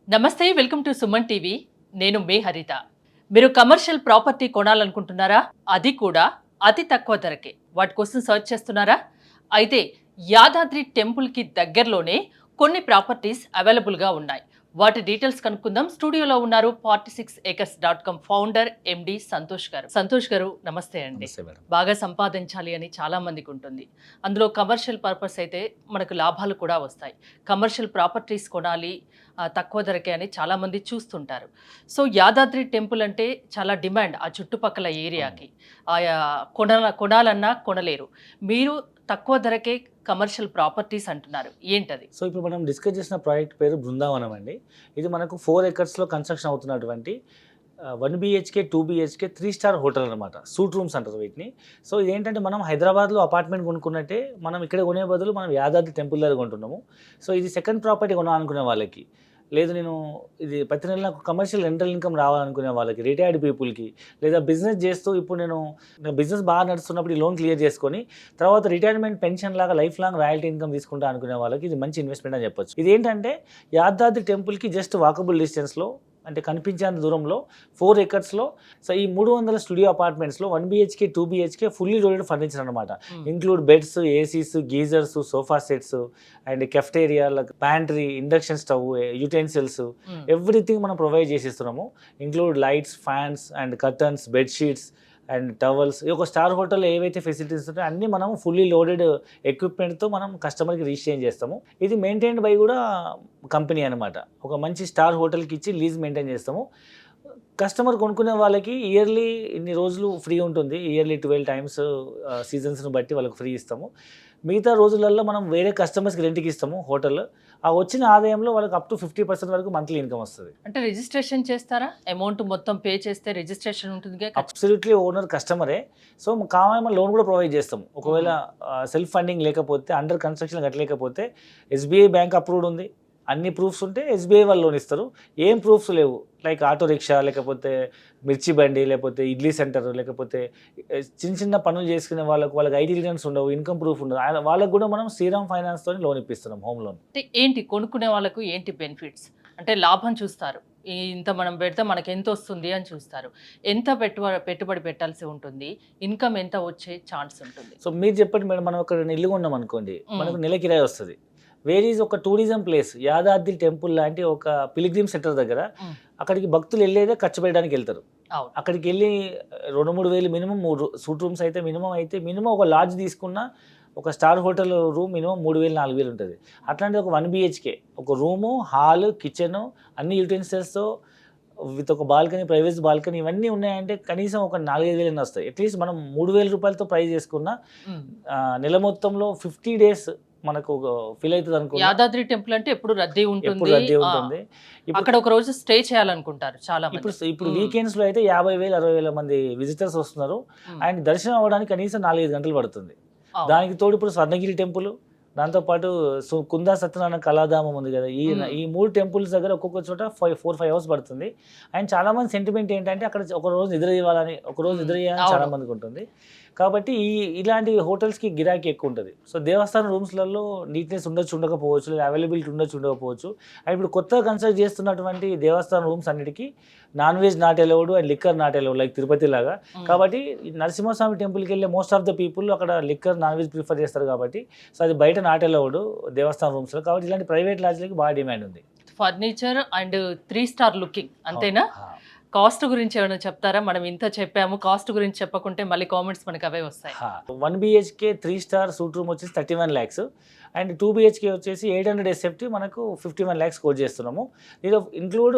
నమస్తే, welcome to Suman TV. నేను మే హరిత. మీరు కమర్షియల్ ప్రాపర్టీ కొనాలనుకుంటున్నారా? అది కూడా అతి తక్కువ ధరకే. వాటి కోసం సర్చ్ చేస్తున్నారా? అయితే యాదాద్రి టెంపుల్కి దగ్గరలోనే కొన్ని ప్రాపర్టీస్ అవైలబుల్గా ఉన్నాయి. వాటి డీటెయిల్స్ కనుక్కుందాం. స్టూడియోలో ఉన్నారు 46acres.com ఫౌండర్ ఎండి సంతోష్ గారు. సంతోష్ గారు, నమస్తే అండి. బాగా సంపాదించాలి అని చాలా మందికి ఉంటుంది. అందులో కమర్షియల్ పర్పస్ అయితే మనకు లాభాలు కూడా వస్తాయి. కమర్షియల్ ప్రాపర్టీస్ కొనాలి తక్కువ ధరకే అని చాలా మంది చూస్తుంటారు. సో యాదాద్రి టెంపుల్ అంటే చాలా డిమాండ్ ఆ చుట్టుపక్కల ఏరియాకి. కొనాలన్నా కొనలేరు. మీరు తక్కువ ధరకే కమర్షియల్ ప్రాపర్టీస్ అంటున్నారు, ఏంటది? సో ఇప్పుడు మనం డిస్కస్ చేసిన ప్రాజెక్ట్ పేరు బృందావనం అండి. ఇది మనకు 4 acresలో కన్స్ట్రక్షన్ అవుతున్నటువంటి 1 BHK 2 BHK 3 స్టార్ హోటల్ అనమాట. సూట్ రూమ్స్ అంటారు వీటిని. సో ఇదేంటంటే మనం హైదరాబాద్లో అపార్ట్మెంట్ కొనుక్కున్నట్టే మనం ఇక్కడ కొనే బదులు మనం యాదాద్రి టెంపుల్ దగ్గర కొంటున్నాము. సో ఇది సెకండ్ ప్రాపర్టీ కొనాలనుకునే వాళ్ళకి, లేదు నేను ఇది ప్రతి నెల నాకు కమర్షియల్ రెంటల్ ఇన్కమ్ రావాలనుకునే వాళ్ళకి, రిటైర్డ్ పీపుల్కి, లేదా బిజినెస్ చేస్తూ ఇప్పుడు నేను బిజినెస్ బాగా నడుస్తున్నప్పుడు ఈ లోన్ క్లియర్ చేసుకొని తర్వాత రిటైర్మెంట్ పెన్షన్ లాగా లైఫ్ లాంగ్ రాయల్టీ ఇన్కమ్ తీసుకుంటా అనుకునే వాళ్ళకి ఇది మంచి ఇన్వెస్ట్మెంట్ అని చెప్పొచ్చు. ఇది ఏంటంటే యాదాద్రి టెంపుల్కి జస్ట్ వాకబుల్ డిస్టెన్స్లో, అంటే కనిపించేంత దూరంలో 4 acresలో. సో ఈ 300 స్టూడియో అపార్ట్మెంట్స్లో 1 BHK 2 BHK fully loaded furniture అనమాట. Include beds, ACs, geysers, sofa sets and cafeteria, pantry, induction stove, utensils, everything మనం ప్రొవైడ్ చేసిస్తున్నాము. Include lights, fans and curtains, bedsheets and towels. ఈ ఒక స్టార్ హోటల్లో ఏవైతే ఫెసిలిటీస్ ఉంటాయో అన్నీ మనం ఫుల్లీ లోడెడ్ ఎక్విప్మెంట్తో మనం కస్టమర్కి రీచ్ చేస్తాము. ఇది మెయింటైన్డ్ బై కూడా కంపెనీ అనమాట. ఒక మంచి స్టార్ హోటల్కి ఇచ్చి లీజ్ మెయింటైన్ చేస్తాము. కస్టమర్ కొనుక్కునే వాళ్ళకి ఇయర్లీ ఇన్ని రోజులు ఫ్రీ ఉంటుంది. ఇయర్లీ 12 times సీజన్స్ని బట్టి వాళ్ళకి ఫ్రీ ఇస్తాము. మిగతా రోజులలో మనం వేరే కస్టమర్స్కి రెంట్కి ఇస్తాము హోటల్. ఆ వచ్చిన ఆదాయంలో వాళ్ళకి అప్ టు 50% వరకు మంత్లీ ఇన్కమ్ వస్తుంది. అంటే రిజిస్ట్రేషన్ చేస్తారా? అమౌంట్ మొత్తం పే చేస్తే రిజిస్ట్రేషన్ ఉంటుంది? అబ్సల్యూట్లీ ఓనర్ కస్టమరే. సో కావాలన్నా లోన్ కూడా ప్రొవైడ్ చేస్తాము. ఒకవేళ సెల్ఫ్ ఫండింగ్ లేకపోతే, అండర్ కన్స్ట్రక్షన్ కట్టలేకపోతే SBI బ్యాంక్ అప్రూవ్డ్ ఉంది, అన్ని ప్రూఫ్స్ ఉంటే SBI వాళ్ళు లోన్ ఇస్తారు. ఏం ప్రూఫ్స్ లేవు, లైక్ ఆటో రిక్షా, లేకపోతే మిర్చి బండి, లేకపోతే ఇడ్లీ సెంటర్, లేకపోతే చిన్న చిన్న పనులు చేసుకునే వాళ్ళకి ఐటీ రిటర్న్స్ ఉండవు, ఇన్కమ్ ప్రూఫ్ ఉండదు, వాళ్ళకు కూడా మనం శ్రీరామ్ ఫైనాన్స్ తోని లోన్ ఇప్పిస్తున్నాం, హోమ్ లోన్. అంటే ఏంటి కొనుక్కునే వాళ్ళకు ఏంటి బెనిఫిట్స్? అంటే లాభం చూస్తారు, ఇంత మనం పెడితే మనకి ఎంత వస్తుంది అని చూస్తారు. ఎంత పెట్టుబడి పెట్టాల్సి ఉంటుంది, ఇన్కమ్ ఎంత వచ్చే ఛాన్స్ ఉంటుంది? సో మీరు చెప్పండి మేడం, మనం ఒక ఇల్లు కొన్నాం అనుకోండి, మనకు నెల కిరాయి వస్తుంది. వేరీస్ ఒక టూరిజం ప్లేస్ యాదాద్రి టెంపుల్ లాంటి ఒక పిలిగ్రిమ్ సెంటర్ దగ్గర, అక్కడికి భక్తులు వెళ్ళేదే ఖర్చు పెట్టడానికి వెళ్తారు. అక్కడికి వెళ్ళి 2-3 వేలు మినిమం, 3 సూట్ రూమ్స్ అయితే మినిమం ఒక లాడ్జ్ తీసుకున్న ఒక స్టార్ హోటల్ రూమ్ మినిమం 3,000-4,000 ఉంటుంది. అట్లాంటిది ఒక 1 BHK ఒక రూము, హాల్, కిచెన్, అన్ని యూటెన్సిల్స్తో విత్ ఒక బాల్కనీ, ప్రైవేట్ బాల్కనీ, ఇవన్నీ ఉన్నాయంటే కనీసం ఒక 4,000-5,000 వస్తాయి. అట్లీస్ట్ మనం 3,000 రూపాయలతో ప్రైస్ చేసుకున్న నెల మొత్తంలో 50 days మనకు ఫీల్ అవుతుంది అనుకో. యాదాద్రి టెంపుల్ అంటే ఎప్పుడు రద్దీ ఉంటుంది. అక్కడ ఒక రోజు స్టే చేయాలనుకుంటారు చాలా మంది. ఇప్పుడు వీకెండ్స్ లో అయితే 50,000-60,000 మంది విజిటర్స్ వస్తున్నారు. అండ్ దర్శనం అవ్వడానికి కనీసం 4-5 గంటలు పడుతుంది. దానికి తోడు ఇప్పుడు స్వర్ణగిరి టెంపుల్, దాంతోపాటు కుందా సత్యనారాయణ కళాధామం ఉంది కదా, ఈ 3 temples దగ్గర ఒక్కొక్క చోట 4-5 hours పడుతుంది. అండ్ చాలా మంది సెంటిమెంట్ ఏంటంటే అక్కడ ఒక రోజు నిద్ర చేయాలని చాలా మందికి ఉంటుంది. కాబట్టి ఇలాంటి హోటల్స్కి గిరాకీ ఎక్కువ ఉంటుంది. సో దేవస్థానం రూమ్స్లలో నీట్నెస్ ఉండకపోవచ్చు, లేదా అవైలబిలిటీ ఉండకపోవచ్చు. అండ్ ఇప్పుడు కొత్తగా కన్స్ట్రక్ట్ చేస్తున్నటువంటి దేవస్థానం రూమ్స్ అన్నిటికీ non veg not allowed and liquor not allowed, like Tirupati లాగా. కాబట్టి నరసింహస్వామి టెంపుల్కి వెళ్ళే మోస్ట్ ఆఫ్ ద పీపుల్ అక్కడ లిక్కర్, నాన్ వెజ్ ప్రిఫర్ చేస్తారు. కాబట్టి సో అది బయట నాట్ అలౌడ్ దేవస్థానం రూమ్స్లో. కాబట్టి ఇలాంటి ప్రైవేట్ లాడ్జ్లకి బాగా డిమాండ్ ఉంది. ఫర్నిచర్ అండ్ 3 star లుకింగ్ అంతేనా? కాస్ట్ గురించి ఏమైనా చెప్తారా? మనం ఇంత చెప్పాము, కాస్ట్ గురించి చెప్పకుంటే మళ్ళీ కామెంట్స్ మనకి అవే వస్తాయి. 1 BHK 3 star సూట్ రూమ్ వచ్చేసి 31 lakhs అండ్ 2 BHK వచ్చేసి 800 SFT మనకు 51 lakhs కోట్ చేస్తున్నాము. దీనిలో include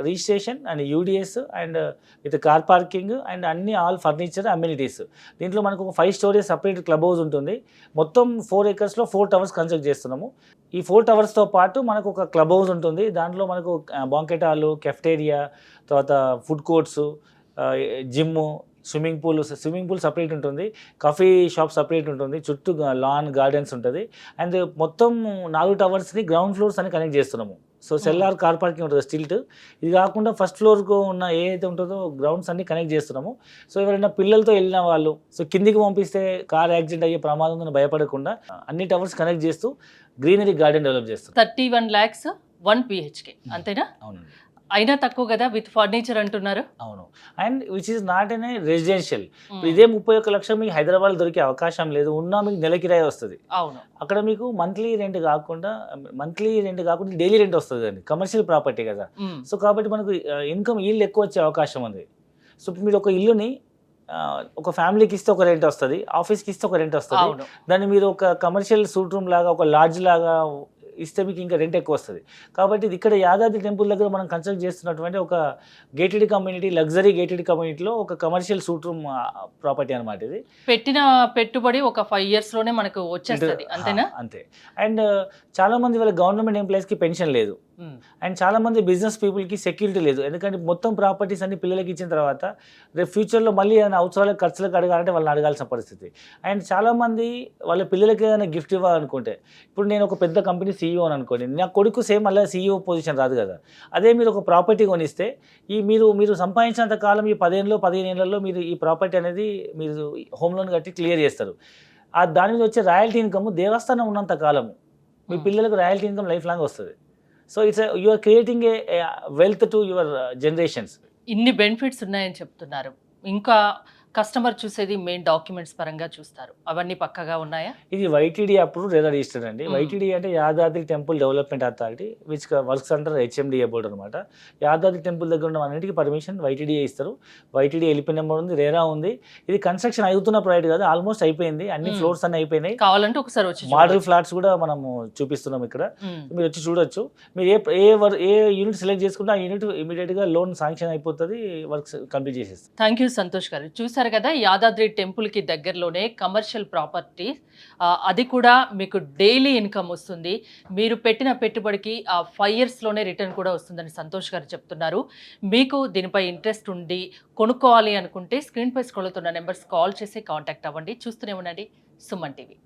registration and UDS and with car parking and అన్ని ఆల్ ఫర్నిచర్, అమ్యూనిటీస్. దీంట్లో మనకు ఒక 5 stories సపరేట్ క్లబ్ హౌస్ ఉంటుంది. మొత్తం 4 acresలో 4 towers కన్స్ట్రక్ట్ చేస్తున్నాము. ఈ 4 towersతో పాటు మనకు ఒక క్లబ్ హౌస్ ఉంటుంది. దాంట్లో మనకు బాంకెట్ హాల్, కెఫ్టేరియా, తర్వాత food courts, gym, swimming pool separate ఉంటుంది, కాఫీ షాప్ సపరేట్ ఉంటుంది, చుట్టూ లాన్, గార్డెన్స్ ఉంటుంది. అండ్ మొత్తం 4 towers గ్రౌండ్ ఫ్లోర్స్ అని కనెక్ట్ చేస్తున్నాము. సో సెల్లార్, కార్ పార్కింగ్ ఉంటుంది, స్టిల్ట్. ఇది కాకుండా ఫస్ట్ ఫ్లోర్కు ఉన్న ఏదైతే ఉంటుందో గ్రౌండ్స్ అన్ని కనెక్ట్ చేస్తున్నాము. సో ఎవరైనా పిల్లలతో వెళ్ళిన వాళ్ళు సో కిందికి పంపిస్తే కార్ యాక్సిడెంట్ అయ్యే ప్రమాదం ఉందని భయపడకుండా అన్ని టవర్స్ కనెక్ట్ చేస్తూ గ్రీనరీ గార్డెన్ డెవలప్ చేస్తాం. 31 lakhs 1 బిహెచ్కే అంతేనా? అవునండి. అయినా తక్కువ కదా విత్ ఫర్నిచర్ అంటున్నారు. అవును. And which is not an residential. మ్మ్. ఇదే 31 లక్షలు మీకు హైదరాబాద్లో దొరికే అవకాశం లేదు. ఉన్నా మీకు నెల కిరాయి వస్తుంది. అవును. అక్కడ మీకు మంత్లీ రెంట్ కాకుండా డైలీ రెంట్ వస్తుంది అండి. కమర్షియల్ ప్రాపర్టీ కదా. మ్మ్. సో కాబట్టి మనకు ఇన్కమ్ ఈల్డ్ ఎక్కువ వచ్చే అవకాశం ఉంది. సో ఇప్పుడు మీరు ఒక ఇల్లుని ఒక ఫ్యామిలీకి ఇస్తే ఒక రెంట్ వస్తుంది, ఆఫీస్కి ఇస్తే ఒక రెంట్ వస్తుంది. అవును. దాన్ని మీరు ఒక కమర్షియల్ సూట్ రూమ్ లాగా, ఒక లాడ్జ్ లాగా ఇస్తే మీకు ఇంకా రెంట్ ఎక్కువ వస్తుంది. కాబట్టి ఇది ఇక్కడ యాదాద్రి టెంపుల్ దగ్గర మనం కన్స్ట్రక్ట్ చేస్తున్నటువంటి ఒక గేటెడ్ కమ్యూనిటీ, లగ్జరీ గేటెడ్ కమ్యూనిటీలో ఒక కమర్షియల్ సూట్ రూమ్ ప్రాపర్టీ అనమాట ఇది. పెట్టిన పెట్టుబడి ఒక 5 years లోనే మనకు వచ్చేస్తుంది అంతేనా? అంతే. అండ్ చాలా మంది వాళ్ళ గవర్నమెంట్ ఎంప్లాయీస్కి పెన్షన్ లేదు. మ్మ్. అండ్ చాలా మంది బిజినెస్ పీపుల్కి సెక్యూరిటీ లేదు. ఎందుకంటే మొత్తం ప్రాపర్టీస్ అన్ని పిల్లలకి ఇచ్చిన తర్వాత రేపు ఫ్యూచర్లో మళ్ళీ ఏదైనా అవసరాలకు ఖర్చులకు అడగాలంటే వాళ్ళని అడగాల్సిన పరిస్థితి. అండ్ చాలామంది వాళ్ళ పిల్లలకి ఏదైనా గిఫ్ట్ ఇవ్వాలనుకుంటే, ఇప్పుడు నేను ఒక పెద్ద కంపెనీ సీఈఓ అని అనుకోండి, నా కొడుకు సేమ్ మళ్ళీ సీఈఓ పొజిషన్ రాదు కదా. అదే మీరు ఒక ప్రాపర్టీ కొనిస్తే మీరు సంపాదించినంత కాలం ఈ 15 ఏళ్లలో మీరు ఈ ప్రాపర్టీ అనేది మీరు హోమ్ లోన్ కట్టి క్లియర్ చేస్తారు. దాని మీద వచ్చే రాయల్టీ ఇన్కమ్ దేవస్థానం ఉన్నంత కాలము మీ పిల్లలకు రాయల్టీ ఇన్కమ్ లైఫ్ లాంగ్ వస్తుంది. So you are creating a wealth to your generations. ఇన్ని బెనిఫిట్స్ ఉన్నాయని చెప్తున్నారు. ఇంకా కస్టమర్ చూసేది మెయిన్ డాక్యుమెంట్స్ పరంగా చూస్తారు. అవన్నీ పక్కగా ఉన్నాయా? ఇది వైటీడీ అప్రూవ్ లేదా రిజిస్టర్డ్ అండి. వైటీడీ అంటే Yadadri temple development authority which works under HMDA board అనమాట. యాదాద్రి టెంపుల్ దగ్గర ఉన్న అన్నింటికి పర్మిషన్ వైటీడీ ఇస్తారు. వైటీడీ ఎల్పీ నెంబర్ ఉంది, రేరా ఉంది. ఇది కన్స్ట్రక్షన్ అవుతున్న ప్రాజెక్ట్ కాదు, ఆల్మోస్ట్ అయిపోయింది. అన్ని ఫ్లోర్స్ అన్ని అయిపోయినాయి. కావాలంటే ఒకసారి వచ్చి మోడల్ ఫ్లాట్స్ కూడా మనము చూపిస్తున్నాం ఇక్కడ. మీరు వచ్చి చూడొచ్చు. మీరు ఏ యూనిట్ సెలెక్ట్ చేసుకుంటే ఆ యూనిట్ ఇమీడియట్ గా లోన్ శాంక్షన్ అయిపోతుంది, వర్క్స్ కంప్లీట్ చేసేస్తారు. థ్యాంక్ యూ సంతోష్ గారు. చూసారు కదా, యాదాద్రి టెంపుల్ కి దగ్గరలోనే కమర్షియల్ ప్రాపర్టీ, అది కూడా మీకు డైలీ ఇన్కమ్ వస్తుంది. మీరు పెట్టిన పెట్టుబడికి 5 years లోనే రిటర్న్ కూడా వస్తుందని సంతోష్ గారు చెప్తున్నారు. మీకు దీనిపై ఇంట్రెస్ట్ ఉండి కొనుక్కోవాలి అనుకుంటే స్క్రీన్ పై స్క్రోల్ అవుతున్న నెంబర్స్ కాల్ చేసి కాంటాక్ట్ అవ్వండి. చూస్తూనే ఉండండి సుమన్ టీవీ.